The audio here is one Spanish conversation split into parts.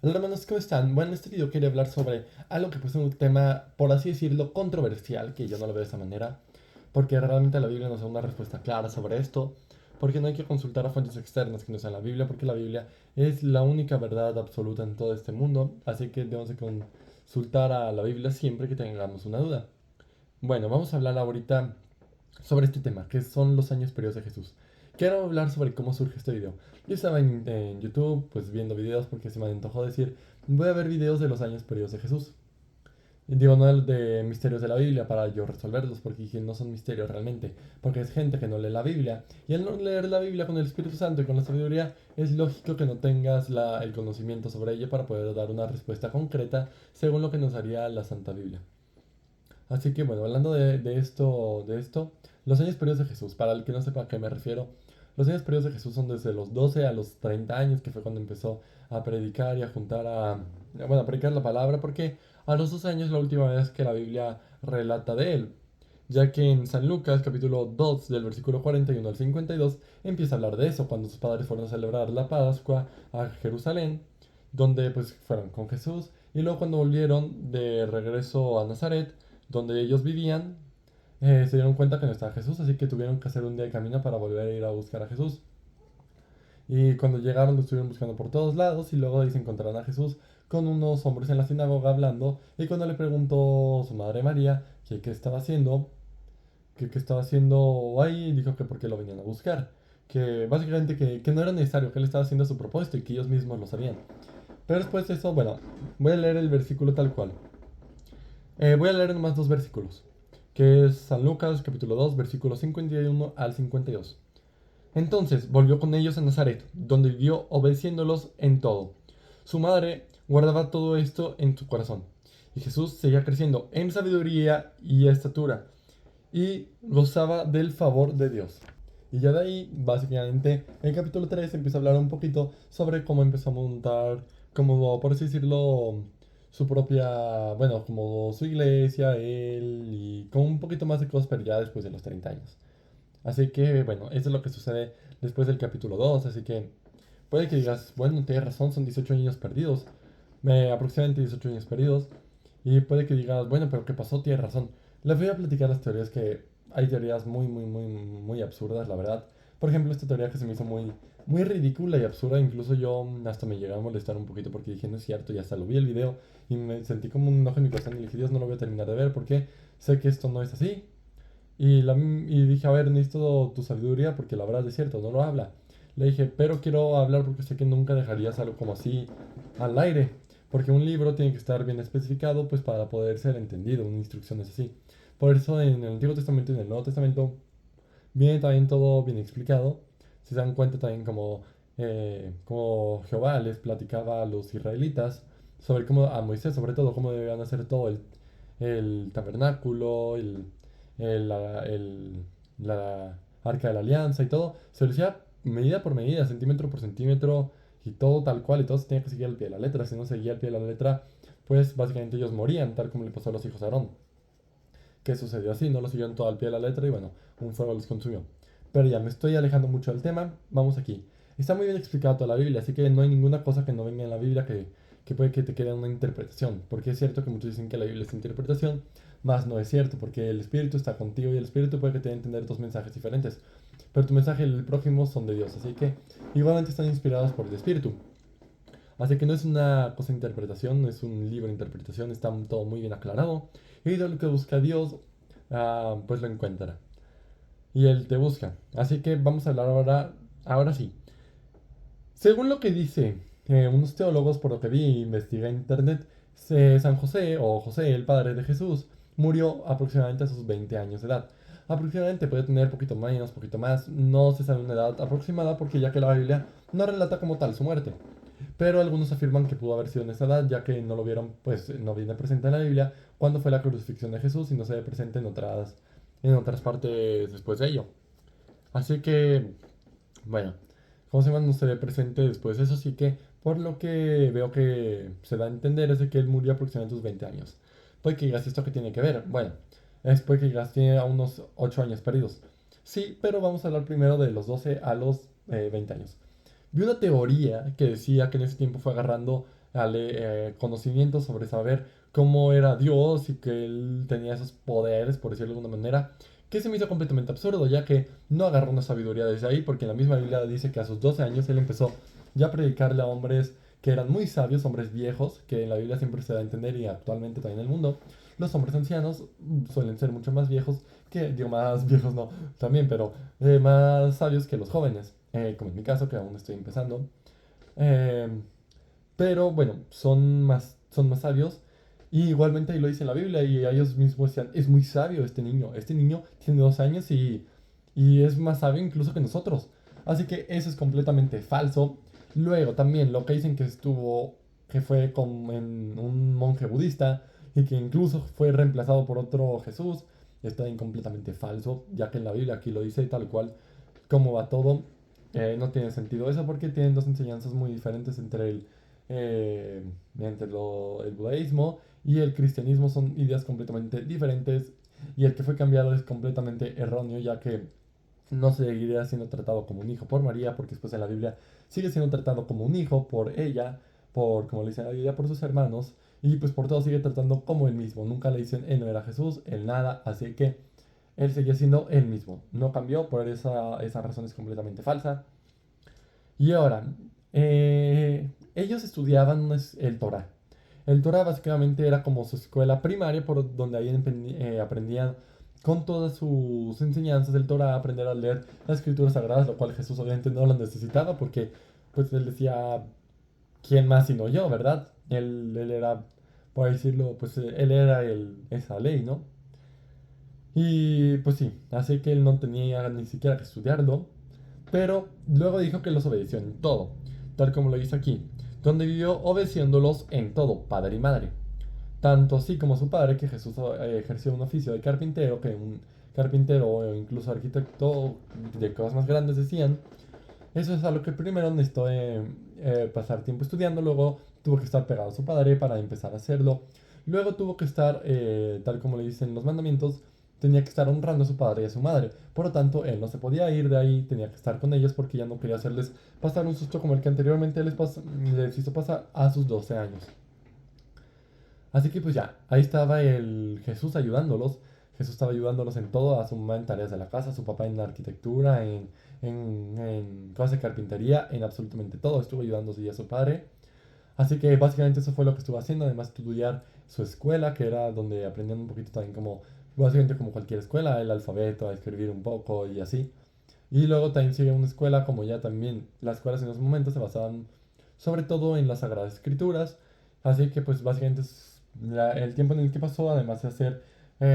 Hola hermanos, ¿cómo están? Bueno, en este video quería hablar sobre algo que pues es un tema, por así decirlo, controversial, que yo no lo veo de esa manera, porque realmente la Biblia nos da una respuesta clara sobre esto, porque no hay que consultar a fuentes externas que no sean la Biblia, porque la Biblia es la única verdad absoluta en todo este mundo, así que debemos de consultar a la Biblia siempre que tengamos una duda. Bueno, vamos a hablar ahorita sobre este tema, que son los años periodos de Jesús. Quiero hablar sobre cómo surge este video. Yo estaba en YouTube, pues viendo videos porque se me antojó decir, voy a ver videos de los años periodos de Jesús. Y digo, no de misterios de la Biblia para yo resolverlos, porque dije, no son misterios realmente, porque es gente que no lee la Biblia. Y al no leer la Biblia con el Espíritu Santo y con la sabiduría, es lógico que no tengas el conocimiento sobre ella para poder dar una respuesta concreta según lo que nos haría la Santa Biblia. Así que bueno, hablando de esto, los años periodos de Jesús, para el que no sepa a qué me refiero, los años periodos de Jesús son desde los 12 a los 30 años, que fue cuando empezó a predicar y a juntar bueno, a predicar la palabra, porque a los 12 años es la última vez que la Biblia relata de él, ya que en San Lucas, capítulo 2, del versículo 41 al 52, empieza a hablar de eso, cuando sus padres fueron a celebrar la Pascua a Jerusalén, donde pues fueron con Jesús, y luego cuando volvieron de regreso a Nazaret, donde ellos vivían, se dieron cuenta que no estaba Jesús, así que tuvieron que hacer un día de camino para volver a ir a buscar a Jesús. Y cuando llegaron lo estuvieron buscando por todos lados y luego ahí se encontraron a Jesús con unos hombres en la sinagoga hablando y cuando le preguntó su madre María que qué estaba haciendo, que qué estaba haciendo ahí, dijo que por qué lo venían a buscar. Que básicamente que no era necesario, que él estaba haciendo su propósito y que ellos mismos lo sabían. Pero después de eso, bueno, voy a leer el versículo tal cual. Voy a leer nomás dos versículos, que es San Lucas capítulo 2 versículos 51 al 52. Entonces volvió con ellos a Nazaret, donde vivió obedeciéndolos en todo. Su madre guardaba todo esto en su corazón. Y Jesús seguía creciendo en sabiduría y estatura, y gozaba del favor de Dios. Y ya de ahí, básicamente, en el capítulo 3 empieza a hablar un poquito sobre cómo empezó a montar, como por así decirlo, su propia, bueno, como su iglesia, él, y con un poquito más de cosas, pero ya después de los 30 años. Así que, bueno, eso es lo que sucede después del capítulo 2, así que puede que digas, bueno, tienes razón, son 18 niños perdidos, aproximadamente 18 niños perdidos, y puede que digas, bueno, pero ¿qué pasó? Tienes razón. Les voy a platicar las teorías que hay teorías muy, muy, muy, muy absurdas, la verdad. Por ejemplo, esta teoría que se me hizo muy, muy ridícula y absurda, incluso yo hasta me llegué a molestar un poquito porque dije, no es cierto, y hasta lo vi el video y me sentí como un enojo en mi corazón y dije, Dios, no lo voy a terminar de ver porque sé que esto no es así. Y dije, a ver, necesito tu sabiduría porque la verdad es cierto, no lo habla. Le dije, pero quiero hablar porque sé que nunca dejarías algo como así al aire. Porque un libro tiene que estar bien especificado pues para poder ser entendido, una instrucción es así. Por eso en el Antiguo Testamento y en el Nuevo Testamento viene también todo bien explicado. Si se dan cuenta también como Jehová les platicaba a los israelitas sobre cómo, a Moisés sobre todo, cómo debían hacer todo el tabernáculo, la arca de la alianza y todo. Se lo decía medida por medida, centímetro por centímetro y todo tal cual y todo se tenía que seguir al pie de la letra. Si no seguía al pie de la letra, pues básicamente ellos morían, tal como le pasó a los hijos de Aarón. ¿Qué sucedió así? No lo siguieron todo al pie de la letra y bueno, un fuego los consumió. Pero ya me estoy alejando mucho del tema, vamos aquí. Está muy bien explicado toda la Biblia, así que no hay ninguna cosa que no venga en la Biblia que puede que te quede una interpretación. Porque es cierto que muchos dicen que la Biblia es interpretación, más no es cierto, porque el Espíritu está contigo y el Espíritu puede que te dé a entender dos mensajes diferentes. Pero tu mensaje y el prójimo son de Dios, así que igualmente están inspirados por el Espíritu. Así que no es una cosa de interpretación, no es un libro de interpretación, está todo muy bien aclarado. Y de lo que busca Dios, pues lo encuentra. Y Él te busca. Así que vamos a hablar ahora sí. Según lo que dice unos teólogos, por lo que vi e investigué en internet, San José, o José, el padre de Jesús, murió aproximadamente a sus 20 años de edad. Aproximadamente puede tener poquito menos, poquito más, no se sabe una edad aproximada porque ya que la Biblia no relata como tal su muerte. Pero algunos afirman que pudo haber sido en esa edad, ya que no lo vieron, pues no viene presente en la Biblia cuando fue la crucifixión de Jesús y no se ve presente en otras partes después de ello. Así que, bueno, José no se ve presente después de eso, así que por lo que veo que se da a entender es de que él murió aproximadamente a sus 20 años. Puede que digas, ¿esto qué tiene que ver? Bueno, es puede que digas, tiene a unos 8 años perdidos. Sí, pero vamos a hablar primero de los 12 a los 20 años. Vi una teoría que decía que en ese tiempo fue agarrando conocimientos sobre saber cómo era Dios y que él tenía esos poderes, por decirlo de alguna manera, que se me hizo completamente absurdo, ya que no agarró una sabiduría desde ahí, porque en la misma Biblia dice que a sus 12 años él empezó ya a predicarle a hombres que eran muy sabios, hombres viejos, que en la Biblia siempre se da a entender y actualmente también en el mundo, los hombres ancianos suelen ser mucho más viejos que, digo, más viejos no, también, pero más sabios que los jóvenes, como en mi caso, que aún estoy empezando. Eh, pero bueno, son más sabios. Y igualmente ahí lo dice en la Biblia y ellos mismos decían, es muy sabio este niño tiene 2 años y es más sabio incluso que nosotros. Así que eso es completamente falso. Luego también lo que dicen que que fue como en un monje budista y que incluso fue reemplazado por otro Jesús, está completamente falso, ya que en la Biblia aquí lo dice tal cual cómo va todo. No tiene sentido eso porque tienen dos enseñanzas muy diferentes eh, el budaísmo y el cristianismo, son ideas completamente diferentes y el que fue cambiado es completamente erróneo, ya que no seguiría siendo tratado como un hijo por María, porque después en la Biblia sigue siendo tratado como un hijo por ella, como le dice en la Biblia, por sus hermanos, y pues por todo sigue tratando como él mismo. Nunca le dicen él no era Jesús, él nada, así que él seguía siendo él mismo. No cambió, por esa razón es completamente falsa. Y ahora, ellos estudiaban el Torah. El Torah básicamente era como su escuela primaria, por donde ahí aprendían con todas sus enseñanzas del Torah, aprender a leer las escrituras sagradas, lo cual Jesús obviamente no lo necesitaba porque pues él decía, ¿quién más sino yo, verdad? Él era, por decirlo, pues él era esa ley, ¿no? Y pues sí, así que él no tenía ni siquiera que estudiarlo, pero luego dijo que los obedeció en todo, tal como lo dice aquí, donde vivió obedeciéndolos en todo, padre y madre. Tanto así como su padre, que Jesús ejerció un oficio de carpintero, que un carpintero o incluso arquitecto de cosas más grandes decían. Eso es algo que primero necesitó pasar tiempo estudiando, luego tuvo que estar pegado a su padre para empezar a hacerlo. Luego tuvo que estar, tal como le dicen los mandamientos, tenía que estar honrando a su padre y a su madre. Por lo tanto, él no se podía ir de ahí, tenía que estar con ellos porque ya no quería hacerles pasar un susto como el que anteriormente les hizo pasar a sus 12 años. Así que pues ya, ahí estaba el Jesús ayudándolos. Jesús estaba ayudándolos en todo, a su mamá en tareas de la casa, a su papá en la arquitectura, en cosas de carpintería, en absolutamente todo. Estuvo ayudándose y a su padre. Así que básicamente eso fue lo que estuvo haciendo. Además estudiar su escuela, que era donde aprendían un poquito también como, básicamente como cualquier escuela, el alfabeto, a escribir un poco y así. Y luego también sigue una escuela, como ya también las escuelas en esos momentos se basaban sobre todo en las Sagradas Escrituras. Así que pues básicamente el tiempo en el que pasó, además de hacer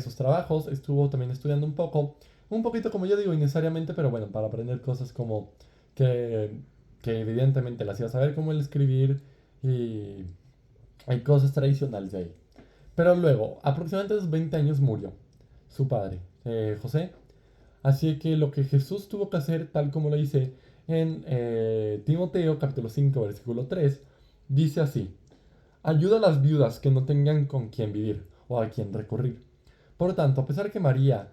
sus trabajos, estuvo también estudiando un poquito como yo digo, innecesariamente, pero bueno, para aprender cosas como que, que evidentemente las iba a saber, como el escribir y hay cosas tradicionales de ahí. Pero luego, aproximadamente a los 20 años murió su padre, José. Así que lo que Jesús tuvo que hacer, tal como lo dice en Timoteo capítulo 5 versículo 3, dice así, ayuda a las viudas que no tengan con quien vivir o a quien recurrir. Por lo tanto, a pesar de que María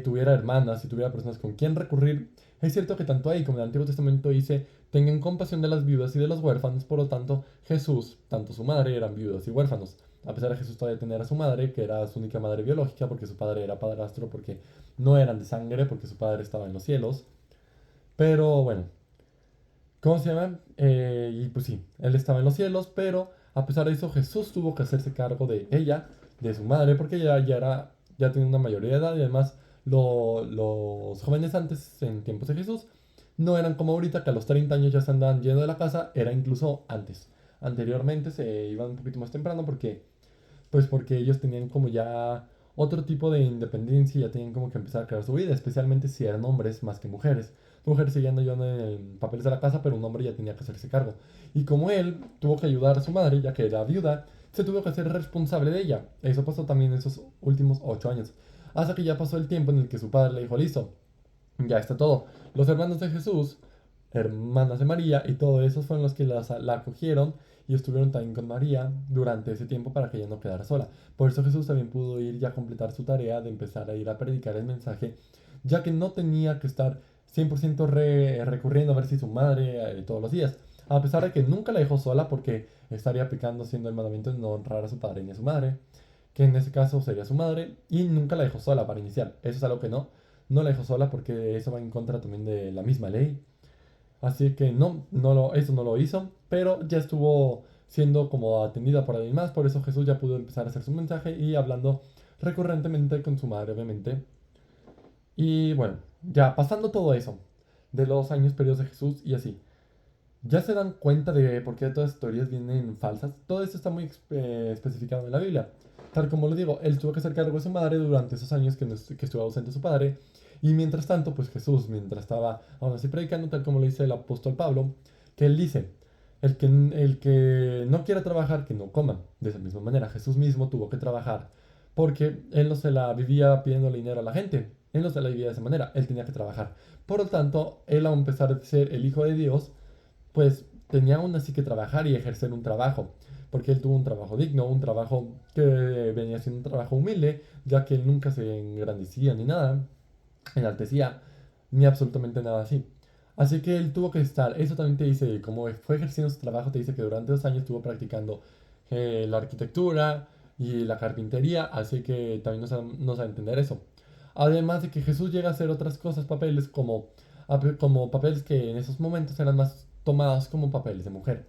tuviera hermanas y tuviera personas con quien recurrir, es cierto que tanto ahí como en el Antiguo Testamento dice, tengan compasión de las viudas y de los huérfanos. Por lo tanto, Jesús, tanto su madre eran viudas y huérfanos. A pesar de Jesús todavía tener a su madre, que era su única madre biológica, porque su padre era padrastro, porque no eran de sangre, porque su padre estaba en los cielos. Pero bueno, ¿cómo se llama? Y pues sí, él estaba en los cielos, pero a pesar de eso Jesús tuvo que hacerse cargo de ella, de su madre, porque ella ya tenía una mayoría de edad y además los jóvenes antes, en tiempos de Jesús, no eran como ahorita que a los 30 años ya se andaban yendo de la casa, era incluso antes. Anteriormente se iban un poquito más temprano porque ellos tenían como ya otro tipo de independencia y ya tenían como que empezar a crear su vida, especialmente si eran hombres más que mujeres. Mujeres seguían ayudando en papeles de la casa, pero un hombre ya tenía que hacerse cargo. Y como él tuvo que ayudar a su madre, ya que era viuda, se tuvo que hacer responsable de ella. Eso pasó también en esos últimos 8 años. Hasta que ya pasó el tiempo en el que su padre le dijo, listo, ya está todo. Los hermanos de Jesús, hermanas de María y todo eso fueron los que la acogieron y estuvieron también con María durante ese tiempo para que ella no quedara sola. Por eso Jesús también pudo ir ya a completar su tarea de empezar a ir a predicar el mensaje, ya que no tenía que estar 100% recurriendo a ver si su madre todos los días. a pesar de que nunca la dejó sola porque estaría pecando siendo el mandamiento de no honrar a su padre ni a su madre, que en ese caso sería su madre, y nunca la dejó sola para iniciar. Eso es algo que no la dejó sola porque eso va en contra también de la misma ley. Así que eso no lo hizo, pero ya estuvo siendo como atendida por alguien más, por eso Jesús ya pudo empezar a hacer su mensaje y hablando recurrentemente con su madre, obviamente. Y bueno, ya pasando todo eso, de los años periodos de Jesús y así, ya se dan cuenta de por qué todas las teorías vienen falsas. Todo esto está muy especificado en la Biblia. Tal como lo digo, él tuvo que hacer cargo de su madre durante esos años que estuvo ausente su padre. Y mientras tanto, pues Jesús, mientras estaba aún así predicando, tal como lo dice el apóstol Pablo, que él dice, el que no quiera trabajar, que no coma. De esa misma manera, Jesús mismo tuvo que trabajar porque él no se la vivía pidiendo dinero a la gente. Él no se la vivía de esa manera, él tenía que trabajar. Por lo tanto, él, a pesar de ser el Hijo de Dios, pues tenía aún así que trabajar y ejercer un trabajo, porque él tuvo un trabajo digno, un trabajo que venía siendo un trabajo humilde, ya que él nunca se engrandecía ni nada, enaltecía, ni absolutamente nada así. Así que él tuvo que estar, eso también te dice, como fue ejerciendo su trabajo, te dice que durante 2 años estuvo practicando la arquitectura y la carpintería, así que también nos a entender eso. Además de que Jesús llega a hacer otras cosas, papeles como papeles que en esos momentos eran más tomados como papeles de mujer,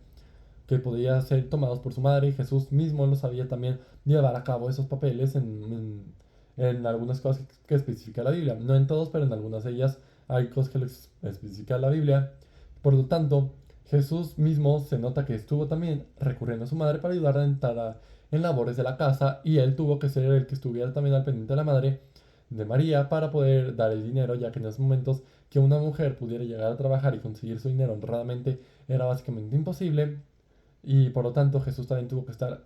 que podían ser tomados por su madre, y Jesús mismo lo sabía también llevar a cabo esos papeles en algunas cosas que especifica la Biblia. No en todos, pero en algunas de ellas hay cosas que lo especifica la Biblia. Por lo tanto, Jesús mismo se nota que estuvo también recurriendo a su madre para ayudarla en labores de la casa, y él tuvo que ser el que estuviera también al pendiente de la madre de María para poder dar el dinero, ya que en esos momentos que una mujer pudiera llegar a trabajar y conseguir su dinero honradamente era básicamente imposible, y por lo tanto Jesús también tuvo que estar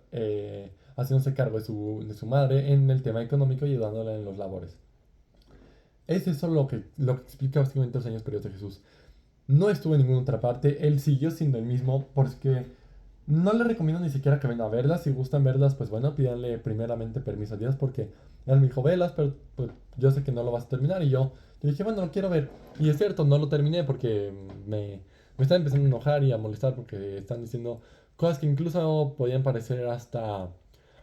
haciéndose cargo de su madre en el tema económico y ayudándola en los labores. Es eso lo que explica básicamente los años periodos de Jesús. No estuvo en ninguna otra parte, él siguió siendo el mismo, porque no le recomiendo ni siquiera que vengan a verlas. Si gustan verlas, pues bueno, pídanle primeramente permiso a Dios, porque él me dijo, velas, pero pues, yo sé que no lo vas a terminar. Y yo dije, bueno, lo quiero ver. Y es cierto, no lo terminé porque me estaba empezando a enojar y a molestar porque están diciendo cosas que incluso podían parecer hasta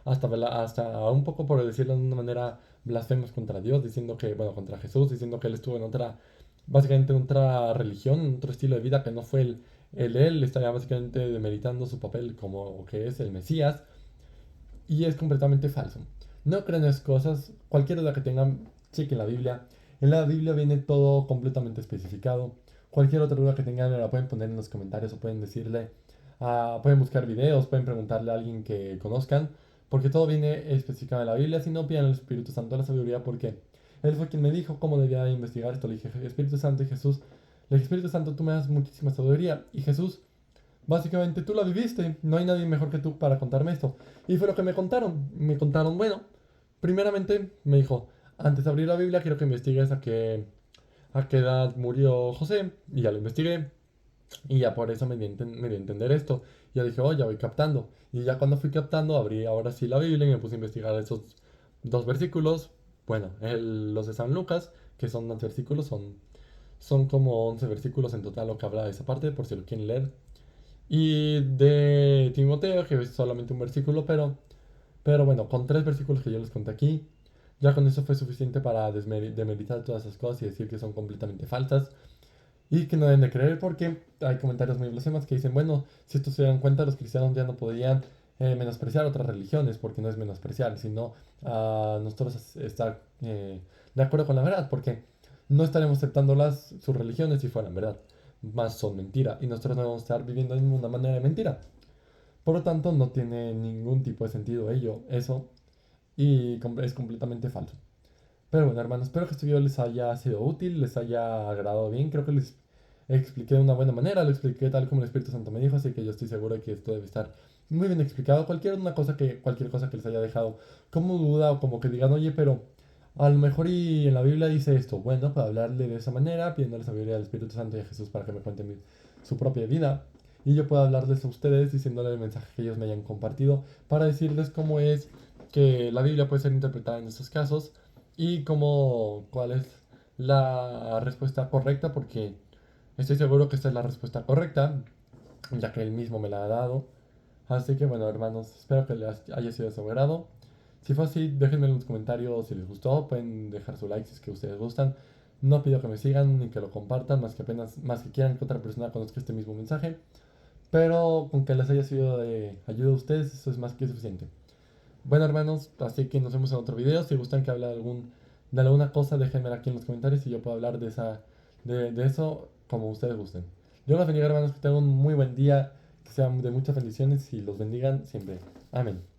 un poco, por decirlo de una manera, blasfemos contra Dios, diciendo que, bueno, contra Jesús, diciendo que él estuvo en otra, básicamente en otra religión, en otro estilo de vida que no fue él estaría básicamente demeritando su papel como que es el Mesías, y es completamente falso. No crean esas cosas, cualquier duda que tengan, chequen la Biblia. En la Biblia viene todo completamente especificado. Cualquier otra duda que tengan me la pueden poner en los comentarios o pueden decirle, pueden buscar videos, pueden preguntarle a alguien que conozcan, porque todo viene especificado en la Biblia. Si no, pidan al Espíritu Santo la sabiduría, porque él fue quien me dijo cómo debía investigar esto. Le dije, Espíritu Santo, y Jesús, le dije, Espíritu Santo, tú me das muchísima sabiduría. Y Jesús, básicamente tú la viviste, no hay nadie mejor que tú para contarme esto. Y fue lo que me contaron. Me contaron, bueno, primeramente me dijo, antes de abrir la Biblia quiero que investigues a qué edad murió José. Y ya lo investigué. Y ya por eso me dio a entender esto. Y ya dije, oh, ya voy captando. Y ya cuando fui captando, abrí ahora sí la Biblia y me puse a investigar esos 2 versículos. Bueno, los de San Lucas, que son más versículos, son como 11 versículos en total lo que habla de esa parte, por si lo quieren leer. Y de Timoteo, que es solamente un versículo, pero bueno, con 3 versículos que yo les conté aquí, ya con eso fue suficiente para demeritar todas esas cosas y decir que son completamente falsas y que no deben de creer, porque hay comentarios muy blasfemos que dicen, bueno, si esto se dan cuenta, los cristianos ya no podrían menospreciar otras religiones, porque no es menospreciar, sino nosotros estar de acuerdo con la verdad, porque no estaremos aceptando sus religiones si fueran verdad, más son mentira, y nosotros no vamos a estar viviendo de una manera de mentira. Por lo tanto, no tiene ningún tipo de sentido eso, y es completamente falso. Pero bueno, hermanos, espero que este video les haya sido útil, les haya agradado bien. Creo que les expliqué de una buena manera, lo expliqué tal como el Espíritu Santo me dijo, así que yo estoy seguro de que esto debe estar muy bien explicado. Cualquier cosa que les haya dejado como duda o como que digan, oye, pero a lo mejor y en la Biblia dice esto. Bueno, para hablarle de esa manera, pidiéndole sabiduría al Espíritu Santo y a Jesús para que me cuenten su propia vida. Y yo puedo hablarles a ustedes diciéndole el mensaje que ellos me hayan compartido para decirles cómo es que la Biblia puede ser interpretada en estos casos y cuál es la respuesta correcta, porque estoy seguro que esta es la respuesta correcta. ya que él mismo me la ha dado. Así que bueno, hermanos, espero que les haya sido de su agrado. Si fue así, déjenme en los comentarios si les gustó, pueden dejar su like si es que ustedes gustan. No pido que me sigan ni que lo compartan, más que quieran que otra persona conozca este mismo mensaje. Pero con que les haya sido de ayuda a ustedes, eso es más que suficiente. Bueno, hermanos, así que nos vemos en otro video. Si gustan que hable de alguna cosa, déjenmela aquí en los comentarios y yo puedo hablar de eso como ustedes gusten. Dios los bendiga, hermanos, que tengan un muy buen día, que sean de muchas bendiciones y los bendigan siempre. Amén.